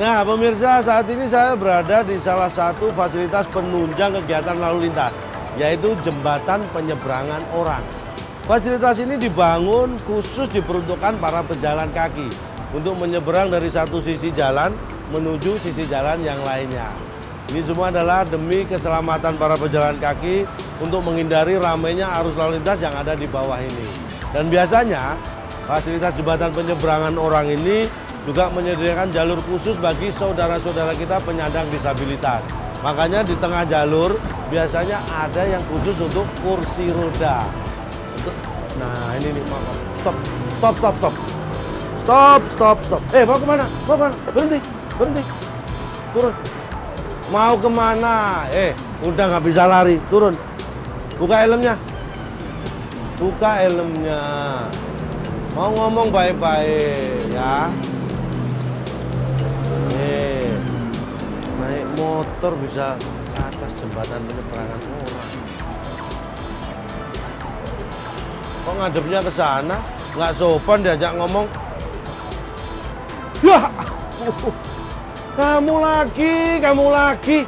Nah, pemirsa, saat ini saya berada di salah satu fasilitas penunjang kegiatan lalu lintas, yaitu jembatan penyeberangan orang. Fasilitas ini dibangun khusus diperuntukkan para pejalan kaki untuk menyeberang dari satu sisi jalan menuju sisi jalan yang lainnya. Ini semua adalah demi keselamatan para pejalan kaki untuk menghindari ramainya arus lalu lintas yang ada di bawah ini. Dan biasanya fasilitas jembatan penyeberangan orang ini juga menyediakan jalur khusus bagi saudara-saudara kita penyandang disabilitas. Makanya di tengah jalur biasanya ada yang khusus untuk kursi roda. Nah ini nih, stop. Mau kemana? Berhenti. Turun. Mau kemana? Udah nggak bisa lari, turun. Buka helmnya. Mau ngomong baik-baik ya. Naik motor bisa ke atas jembatan penyeberangan orang. Kok ngadepnya ke sana? Nggak sopan diajak ngomong. Ya, kamu lagi. Om lagi.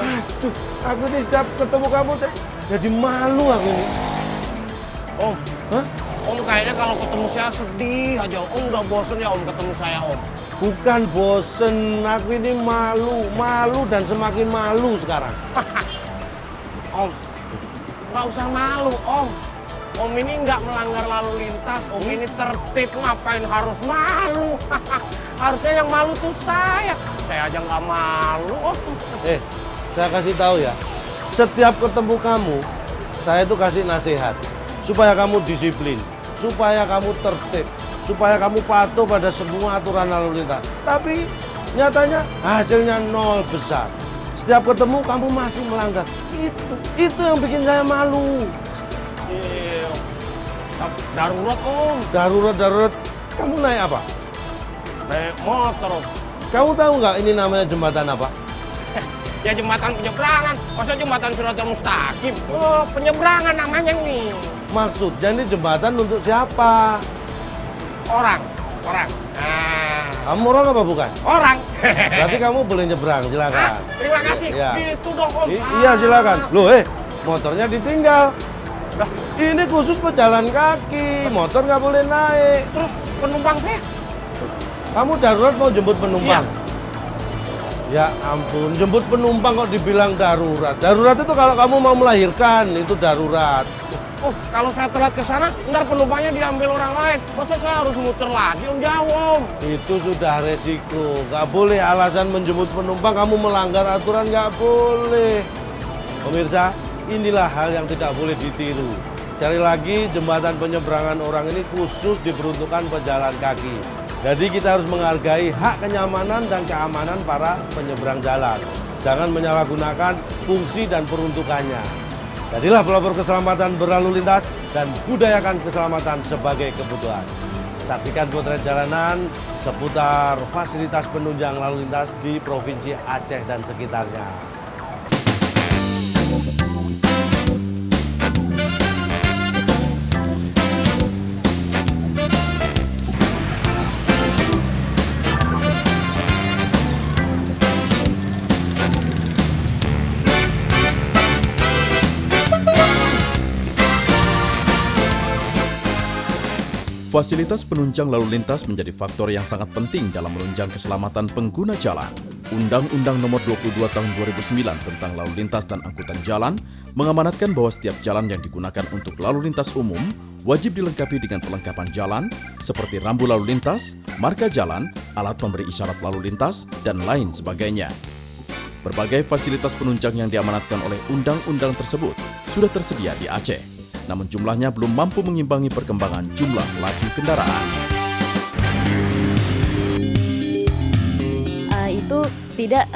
Aduh, aku ini setiap ketemu kamu jadi malu aku ini. Om, Om kayaknya kalau ketemu saya sedih aja. Om udah bosen ya Om ketemu saya Om. Bukan bosen, aku ini malu dan semakin malu sekarang. Om, nggak usah malu Om. Om ini nggak melanggar lalu lintas. Om ini tertib, ngapain harus malu? Harusnya yang malu tuh saya. Saya aja nggak malu Om. Saya kasih tahu ya, setiap ketemu kamu, saya tuh kasih nasihat. Supaya kamu disiplin, supaya kamu tertib, supaya kamu patuh pada semua aturan lalu lintas. Tapi nyatanya hasilnya nol besar. Setiap ketemu kamu masih melanggar. Itu yang bikin saya malu. Iya. Darurat Om. Darurat. Kamu naik apa? Naik motor Om. Kamu tahu nggak ini namanya jembatan apa? Ya jembatan penyeberangan. Masa jembatan Siratal Mustaqim? Oh, penyeberangan namanya nih. Maksudnya ini jembatan untuk siapa? Orang. Kamu orang apa bukan? Orang. Berarti kamu boleh nyebrang, silakan. Terima kasih. Ya. Itu dong Om. Iya silakan. Loh, motornya ditinggal. Ini khusus pejalan kaki, motor nggak boleh naik. Terus penumpang saya? Kamu darurat mau jemput penumpang? Iya. Ya ampun, jemput penumpang kok dibilang darurat. Darurat itu kalau kamu mau melahirkan, itu darurat. Oh, kalau saya telat ke sana, ntar penumpangnya diambil orang lain. Masa saya harus muter lagi Om jauh Om? Itu sudah resiko. Nggak boleh alasan menjemput penumpang kamu melanggar aturan, nggak boleh. Pemirsa, inilah hal yang tidak boleh ditiru. Sekali lagi, jembatan penyeberangan orang ini khusus diperuntukkan pejalan kaki. Jadi kita harus menghargai hak kenyamanan dan keamanan para penyeberang jalan. Jangan menyalahgunakan fungsi dan peruntukannya. Jadilah pelopor keselamatan berlalu lintas dan budayakan keselamatan sebagai kebutuhan. Saksikan potret jalanan seputar fasilitas penunjang lalu lintas di Provinsi Aceh dan sekitarnya. Fasilitas penunjang lalu lintas menjadi faktor yang sangat penting dalam menunjang keselamatan pengguna jalan. Undang-Undang Nomor 22 Tahun 2009 tentang Lalu Lintas dan Angkutan Jalan mengamanatkan bahwa setiap jalan yang digunakan untuk lalu lintas umum wajib dilengkapi dengan perlengkapan jalan seperti rambu lalu lintas, marka jalan, alat pemberi isyarat lalu lintas, dan lain sebagainya. Berbagai fasilitas penunjang yang diamanatkan oleh undang-undang tersebut sudah tersedia di Aceh. Namun jumlahnya belum mampu mengimbangi perkembangan jumlah laju kendaraan. Itu tidak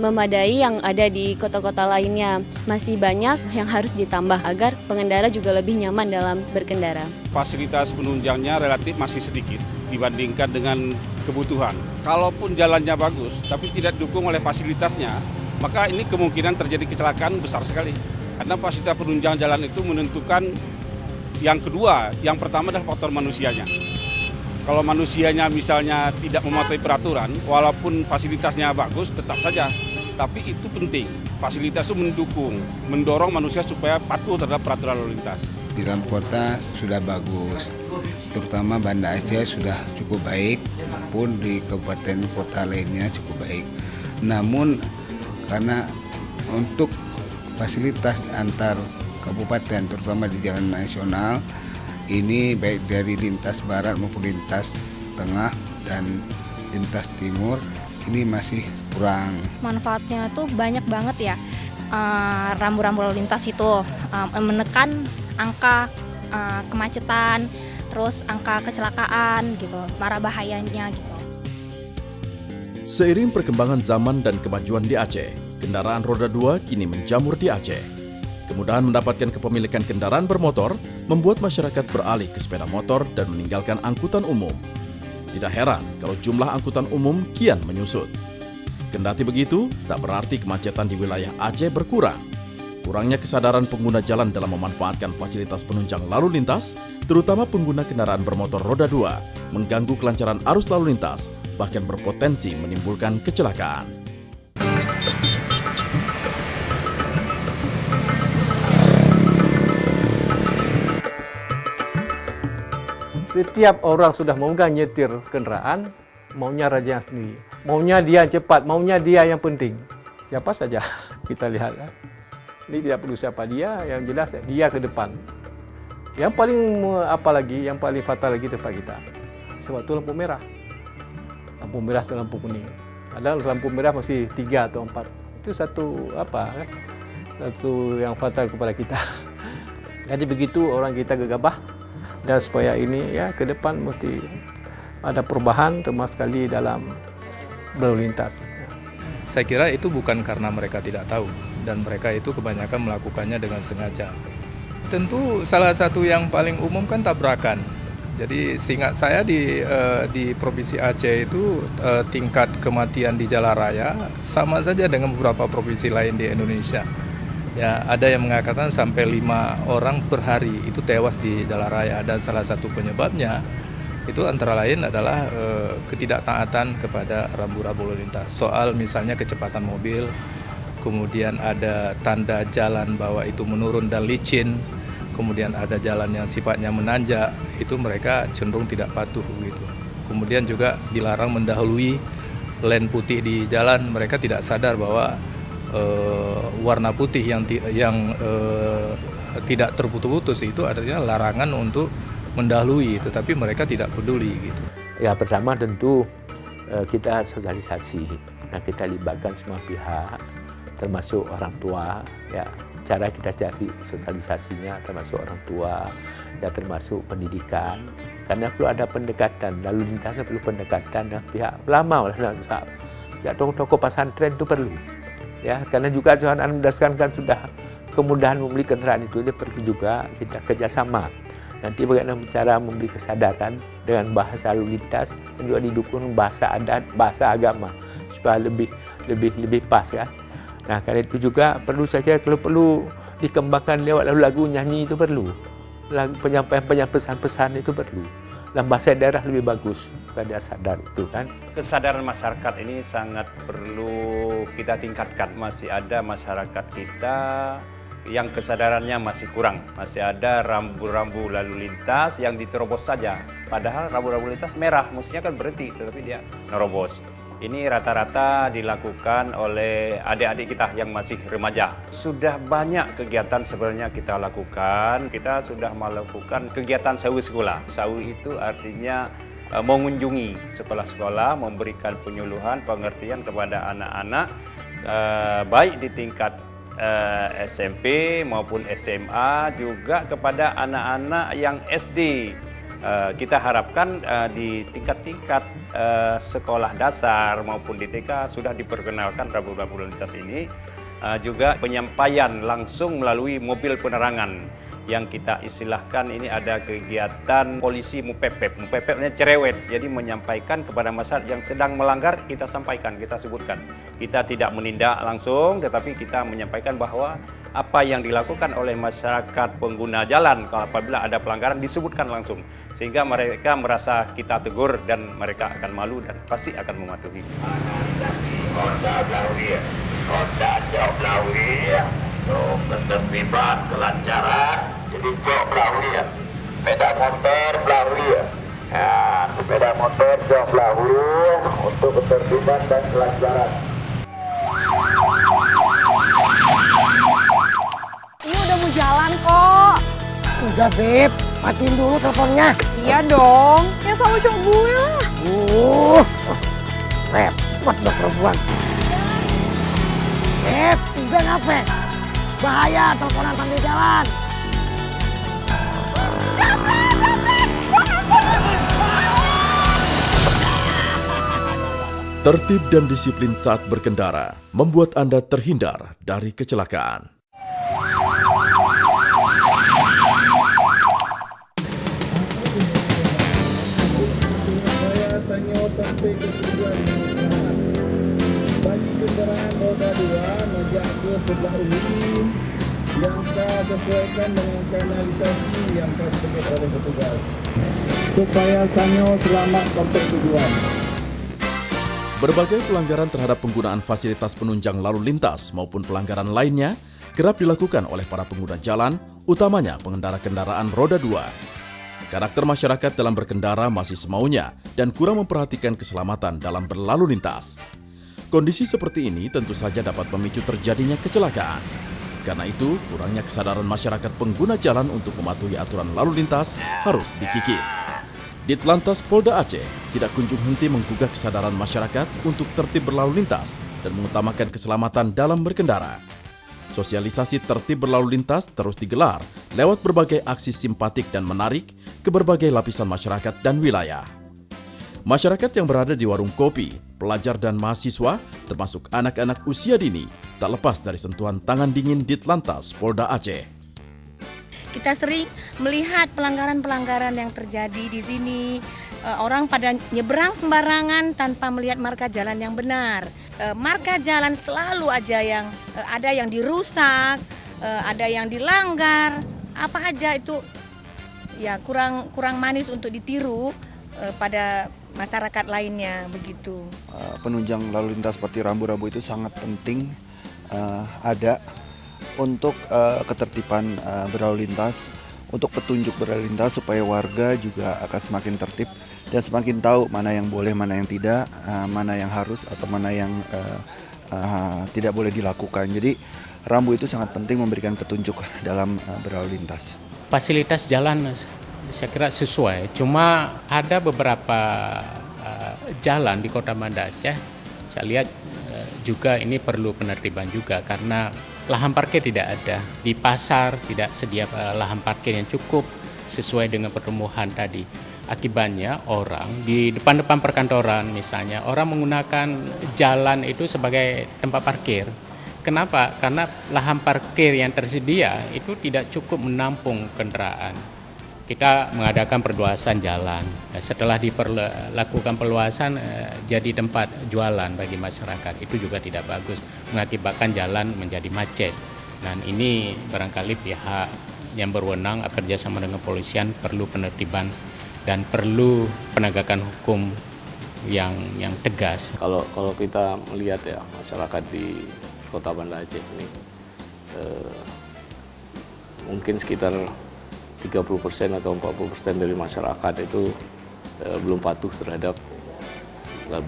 memadai yang ada di kota-kota lainnya. Masih banyak yang harus ditambah agar pengendara juga lebih nyaman dalam berkendara. Fasilitas penunjangnya relatif masih sedikit dibandingkan dengan kebutuhan. Kalaupun jalannya bagus, tapi tidak didukung oleh fasilitasnya, maka ini kemungkinan terjadi kecelakaan besar sekali. Karena fasilitas penunjang jalan itu menentukan yang kedua, yang pertama adalah faktor manusianya. Kalau manusianya misalnya tidak mematuhi peraturan, walaupun fasilitasnya bagus, tetap saja. Tapi itu penting, fasilitas itu mendukung, mendorong manusia supaya patuh terhadap peraturan lalu lintas. Di dalam kota sudah bagus, terutama Banda Aceh sudah cukup baik, maupun di kabupaten kota lainnya cukup baik. Namun karena untuk fasilitas antar kabupaten, terutama di jalan nasional, ini baik dari lintas barat maupun lintas tengah dan lintas timur, ini masih kurang. Manfaatnya tuh banyak banget ya, rambu-rambu lalu lintas itu menekan angka kemacetan, terus angka kecelakaan gitu, marah bahayanya gitu. Seiring perkembangan zaman dan kemajuan di Aceh, kendaraan roda 2 kini menjamur di Aceh. Kemudahan mendapatkan kepemilikan kendaraan bermotor membuat masyarakat beralih ke sepeda motor dan meninggalkan angkutan umum. Tidak heran kalau jumlah angkutan umum kian menyusut. Kendati begitu, tak berarti kemacetan di wilayah Aceh berkurang. Kurangnya kesadaran pengguna jalan dalam memanfaatkan fasilitas penunjang lalu lintas, terutama pengguna kendaraan bermotor roda 2, mengganggu kelancaran arus lalu lintas, bahkan berpotensi menimbulkan kecelakaan. Setiap orang sudah memegang nyetir kendaraan, maunya raja yang sendiri. Maunya dia yang cepat, maunya dia yang penting. Siapa saja kita lihat. Ini tidak perlu siapa dia, yang jelas dia ke depan. Yang paling yang paling fatal lagi tempat kita. Sebab itu lampu merah. Lampu merah atau lampu kuning. Padahal lampu merah masih 3 atau 4. Itu satu yang fatal kepada kita. Jadi begitu orang kita gegabah. Dan supaya ini ya ke depan mesti ada perubahan termasuk sekali dalam berlalu lintas. Saya kira itu bukan karena mereka tidak tahu dan mereka itu kebanyakan melakukannya dengan sengaja. Tentu salah satu yang paling umum kan tabrakan. Jadi seingat saya di Provinsi Aceh itu tingkat kematian di jalan raya sama saja dengan beberapa provinsi lain di Indonesia. Ya, ada yang mengatakan sampai 5 orang per hari itu tewas di jalan raya dan salah satu penyebabnya itu antara lain adalah ketidaktaatan kepada rambu-rambu lalu lintas. Soal misalnya kecepatan mobil, kemudian ada tanda jalan bahwa itu menurun dan licin, kemudian ada jalan yang sifatnya menanjak, itu mereka cenderung tidak patuh gitu. Kemudian juga dilarang mendahului len putih di jalan, mereka tidak sadar bahwa warna putih yang tidak terputus-putus itu artinya larangan untuk mendahului, tetapi mereka tidak peduli gitu. Ya pertama tentu kita sosialisasi, nah kita libatkan semua pihak, termasuk orang tua. Ya cara kita cari sosialisasinya termasuk orang tua, ya termasuk pendidikan. Karena perlu ada pendekatan, lalu lintasnya perlu pendekatan dengan pihak ulama, ya tokoh pesantren itu perlu. Ya, karena juga Tuhan mendasarkan kan sudah kemudahan membeli kendaraan itu, dia perlu juga kita kerjasama. Nanti bagaimana cara memberi kesadaran dengan bahasa lalu lintas dan juga didukung bahasa adat, bahasa agama supaya lebih pas ya. Nah, karena itu juga perlu saja kalau perlu dikembangkan lewat lagu nyanyi itu perlu. Penyampaian pesan-pesan itu perlu. Dalam bahasa daerah lebih bagus, pada sadar itu kan. Kesadaran masyarakat ini sangat perlu kita tingkatkan. Masih ada masyarakat kita yang kesadarannya masih kurang. Masih ada rambu-rambu lalu lintas yang diterobos saja. Padahal rambu-rambu lintas merah, mestinya kan berhenti, tetapi dia nerobos. Ini rata-rata dilakukan oleh adik-adik kita yang masih remaja. Sudah banyak kegiatan sebenarnya kita lakukan. Kita sudah melakukan kegiatan sawi sekolah. Sawi itu artinya mengunjungi sekolah-sekolah, memberikan penyuluhan, pengertian kepada anak-anak, baik di tingkat SMP maupun SMA, juga kepada anak-anak yang SD. Kita harapkan di tingkat-tingkat sekolah dasar maupun di TK sudah diperkenalkan rambu-rambu lalu lintas ini, juga penyampaian langsung melalui mobil penerangan yang kita istilahkan ini ada kegiatan polisi mupepep. Mupepepnya cerewet, jadi menyampaikan kepada masyarakat yang sedang melanggar, kita sampaikan, kita sebutkan. Kita tidak menindak langsung, tetapi kita menyampaikan bahwa apa yang dilakukan oleh masyarakat pengguna jalan kalau apabila ada pelanggaran disebutkan langsung. Sehingga mereka merasa kita tegur dan mereka akan malu dan pasti akan mematuhi. Kota jauh Blawi ya, ketertiban, kelancaran, jadi jauh Blawi ya, sepeda motor Blawi ya, sepeda motor jauh Blawi untuk ketertiban dan kelancaran. Ini udah mau jalan kok. Udah Beb, matiin dulu teleponnya. Iya dong, ya sama cowok gue lah. Repot dong perempuan. Udah ngapain? Bahaya teleponan sambil jalan. Tertib dan disiplin saat berkendara membuat Anda terhindar dari kecelakaan. Bagi kendaraan roda 2 menjak ke sebelah umum yang kau sesuaikan dengan kanalisasi yang kau sebut oleh petugas supaya sanyo selamat sampai tujuan. Berbagai pelanggaran terhadap penggunaan fasilitas penunjang lalu lintas maupun pelanggaran lainnya kerap dilakukan oleh para pengguna jalan, utamanya pengendara kendaraan roda 2. Karakter masyarakat dalam berkendara masih semaunya dan kurang memperhatikan keselamatan dalam berlalu lintas. Kondisi seperti ini tentu saja dapat memicu terjadinya kecelakaan. Karena itu, kurangnya kesadaran masyarakat pengguna jalan untuk mematuhi aturan lalu lintas harus dikikis. Ditlantas Polda Aceh tidak kunjung henti menggugah kesadaran masyarakat untuk tertib berlalu lintas dan mengutamakan keselamatan dalam berkendara. Sosialisasi tertib berlalu lintas terus digelar lewat berbagai aksi simpatik dan menarik ke berbagai lapisan masyarakat dan wilayah. Masyarakat yang berada di warung kopi, pelajar dan mahasiswa, termasuk anak-anak usia dini, tak lepas dari sentuhan tangan dingin Ditlantas Polda Aceh. Kita sering melihat pelanggaran-pelanggaran yang terjadi di sini. Orang pada nyebrang sembarangan tanpa melihat marka jalan yang benar. Marka jalan selalu aja yang ada yang dirusak, ada yang dilanggar. Apa aja itu ya kurang manis untuk ditiru pada masyarakat lainnya begitu. Penunjang lalu lintas seperti rambu-rambu itu sangat penting ada untuk ketertiban berlalu lintas, untuk petunjuk berlalu lintas supaya warga juga akan semakin tertib dan semakin tahu mana yang boleh, mana yang tidak, mana yang harus atau mana yang tidak boleh dilakukan. Jadi rambu itu sangat penting memberikan petunjuk dalam berlalu lintas. Fasilitas jalan saya kira sesuai, cuma ada beberapa jalan di Kota Banda Aceh, saya lihat juga ini perlu penertiban juga karena lahan parkir tidak ada. Di pasar tidak sedia lahan parkir yang cukup sesuai dengan pertumbuhan tadi. Akibatnya orang di depan-depan perkantoran misalnya, orang menggunakan jalan itu sebagai tempat parkir. Kenapa? Karena lahan parkir yang tersedia itu tidak cukup menampung kendaraan. Kita mengadakan perluasan jalan. Setelah dilakukan perluasan jadi tempat jualan bagi masyarakat. Itu juga tidak bagus, mengakibatkan jalan menjadi macet. Dan ini barangkali pihak yang berwenang kerjasama dengan kepolisian perlu penertiban dan perlu penegakan hukum yang tegas. Kalau kita melihat ya masyarakat di Kota Banda Aceh ini mungkin sekitar 30% atau 40% dari masyarakat itu belum patuh terhadap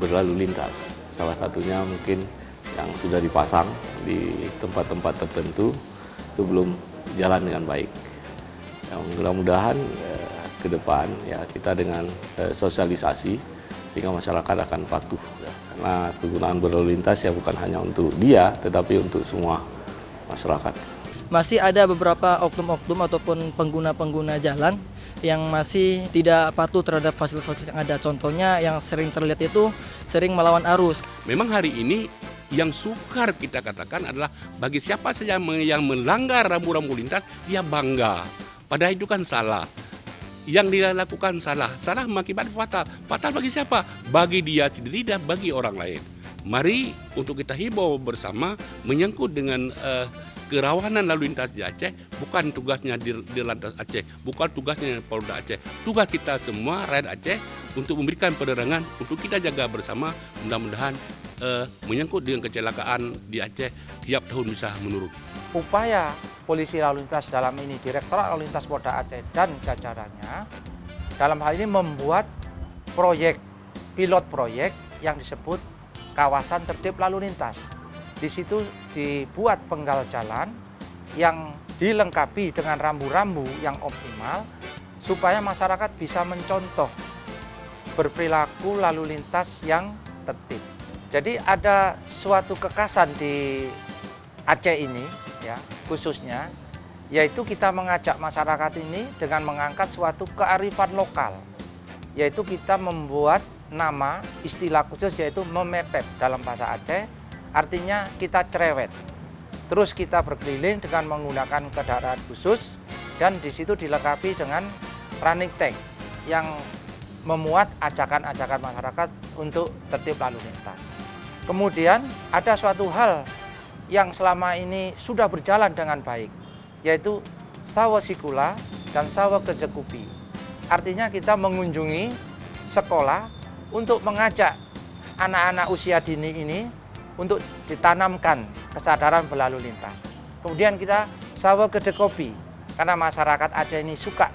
berlalu lintas. Salah satunya mungkin yang sudah dipasang di tempat-tempat tertentu itu belum jalan dengan baik. Yang mudah-mudahan ke depan ya kita dengan sosialisasi sehingga masyarakat akan patuh. Ya. Karena penggunaan berlalu lintas ya bukan hanya untuk dia tetapi untuk semua masyarakat. Masih ada beberapa oknum-oknum ataupun pengguna-pengguna jalan yang masih tidak patuh terhadap fasilitas yang ada. Contohnya yang sering terlihat itu sering melawan arus. Memang hari ini yang sukar kita katakan adalah bagi siapa saja yang melanggar rambu-rambu lintas, dia bangga. Padahal itu kan salah. Yang dia lakukan salah. Salah mengakibatkan fatal. Fatal bagi siapa? Bagi dia sendiri dan bagi orang lain. Mari untuk kita himbau bersama menyangkut dengan kerawanan lalu lintas di Aceh bukan tugasnya di Lantas Aceh, bukan tugasnya Polda Aceh. Tugas kita semua rakyat Aceh untuk memberikan penerangan untuk kita jaga bersama, mudah-mudahan menyangkut dengan kecelakaan di Aceh tiap tahun bisa menurun. Upaya polisi lalu lintas dalam ini Direktorat Lalu Lintas Polda Aceh dan jajarannya dalam hal ini membuat pilot proyek yang disebut kawasan tertib lalu lintas. Di situ dibuat penggal jalan yang dilengkapi dengan rambu-rambu yang optimal supaya masyarakat bisa mencontoh berperilaku lalu lintas yang tertib. Jadi ada suatu kekhasan di Aceh ini ya, khususnya yaitu kita mengajak masyarakat ini dengan mengangkat suatu kearifan lokal, yaitu kita membuat nama istilah khusus yaitu memepet dalam bahasa Aceh, artinya kita cerewet. Terus kita berkeliling dengan menggunakan kendaraan khusus dan di situ dilengkapi dengan running tag yang memuat ajakan-ajakan masyarakat untuk tertib lalu lintas. Kemudian ada suatu hal yang selama ini sudah berjalan dengan baik, yaitu Sawo Sikula dan Sawo Kejekupi. Artinya kita mengunjungi sekolah untuk mengajak anak-anak usia dini ini untuk ditanamkan kesadaran berlalu lintas. Kemudian kita Sawo Gede Kopi, karena masyarakat Aceh ini suka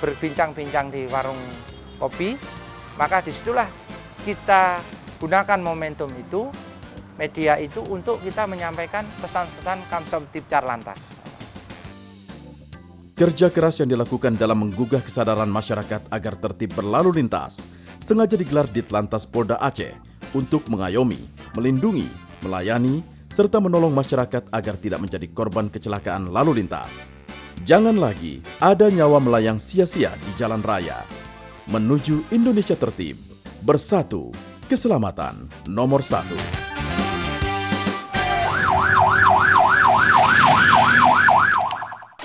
berbincang-bincang di warung kopi, maka disitulah kita gunakan momentum itu, media itu untuk kita menyampaikan pesan-pesan Kamsomtib-Car Lantas. Kerja keras yang dilakukan dalam menggugah kesadaran masyarakat agar tertib berlalu lintas sengaja digelar di Lantas Polda Aceh untuk mengayomi, melindungi, melayani, serta menolong masyarakat agar tidak menjadi korban kecelakaan lalu lintas. Jangan lagi ada nyawa melayang sia-sia di jalan raya. Menuju Indonesia tertib, bersatu, keselamatan nomor 1.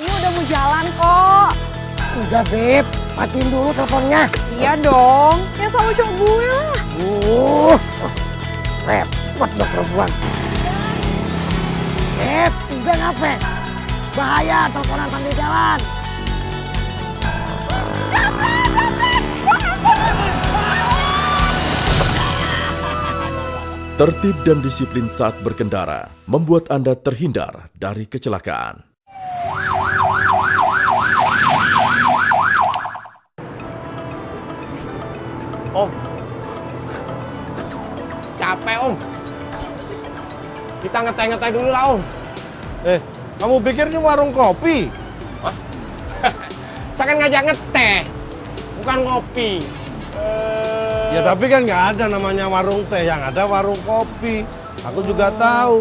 Ini udah mau jalan kok. Udah Beb, matiin dulu teleponnya. Iya dong, ya sama cowok gue lah. Repot dong perempuan. Beb, udah ngapain? Bahaya teleponan sambil jalan. Tertib dan disiplin saat berkendara membuat Anda terhindar dari kecelakaan. Om, capek Om. Kita ngeteh-ngeteh dulu lah Om. Kamu pikir ini warung kopi? Saya kan ngajak ngeteh, bukan ngopi. Ya tapi kan nggak ada namanya warung teh, yang ada warung kopi. Aku juga tahu.